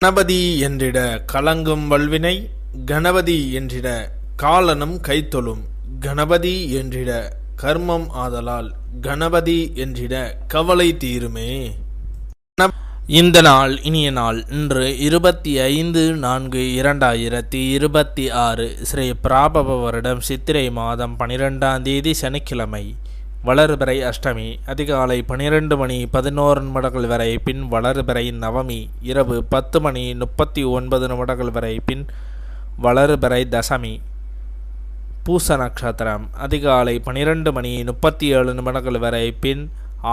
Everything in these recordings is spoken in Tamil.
கணபதி என்றிட கலங்கும் வல்வினை, கணபதி என்றிட காலனும் கைத்தொழும், கணபதி என்றிட கர்மம் ஆதலால், கணபதி என்றிட கவலை தீருமே. இந்த நாள் இனிய நாள். இன்று 25/4/2026 ஸ்ரீ பிராபவ வருடம் சித்திரை மாதம் 12ஆம் தேதி சனிக்கிழமை. வளர்பிறை அஷ்டமி. அதிகாலை 12:11 வரை, பின் வளர்பிறை நவமி இரவு 10:39 வரை, பின் வளர்பிறை தசமி. பூச நட்சத்திரம் அதிகாலை 12:37 வரை, பின்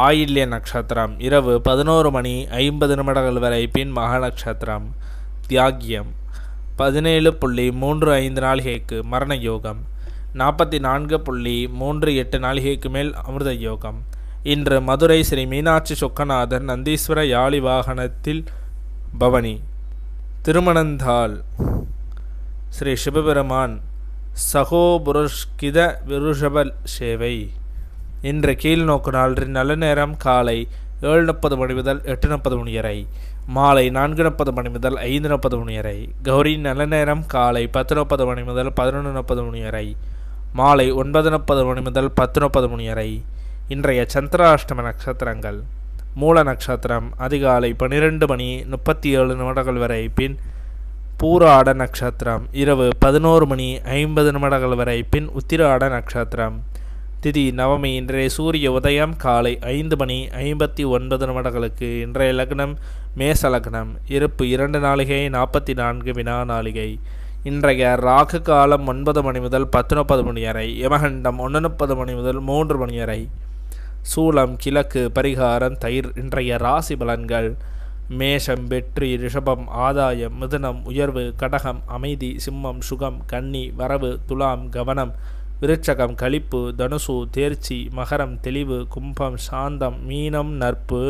ஆயில்ய நட்சத்திரம் இரவு 11:50 வரை, பின் மக நட்சத்திரம். தியாகியம் 17.35 நாளிகைக்கு மரண யோகம், 44.38 நாளிகைக்கு மேல் அமிர்த யோகம். இன்று மதுரை ஸ்ரீ மீனாட்சி சொக்கநாதர் நந்தீஸ்வர யாழி வாகனத்தில் பவனி. திருமணந்தாள் ஸ்ரீ சிவபெருமான் சகோபுருஷ்கித விருஷப சேவை. இன்று கீழ்நோக்கு நாள். நல்ல நேரம் காலை 7:30 முதல் 8:30 வரை, மாலை 4:30 முதல் 5:30 வரை. கௌரி நல்ல நேரம் காலை 10:30 முதல் 11:30 வரை, மாலை 9:30 முதல் 10:30 வரை. இன்றைய சந்திராஷ்டம நட்சத்திரங்கள்: மூல நட்சத்திரம் அதிகாலை 12:37 வரை, பின் பூராட நட்சத்திரம் இரவு 11:50 வரை, பின் உத்திராட நட்சத்திரம். திதி நவமி. இன்றைய சூரிய உதயம் காலை 5:59 இன்றைய லக்னம் மேச லக்னம். இருப்பு 2 நாளிகை 44 வினா நாளிகை. இன்றைய ராகு காலம் 9 முதல் 10:30 வரை, யமகண்டம் 1:30 முதல் 3 வரை. சூலம் கிழக்கு. பரிகாரம் தயிர். இன்றைய ராசி பலன்கள்: மேஷம் வெற்றி, ரிஷபம் ஆதாயம், மிதுனம் உயர்வு, கடகம் அமைதி, சிம்மம் சுகம், கன்னி வரவு, துலாம் கவனம், விருச்சகம் களிப்பு, தனுசு தேர்ச்சி, மகரம் தெளிவு, கும்பம் சாந்தம், மீனம் நட்பு.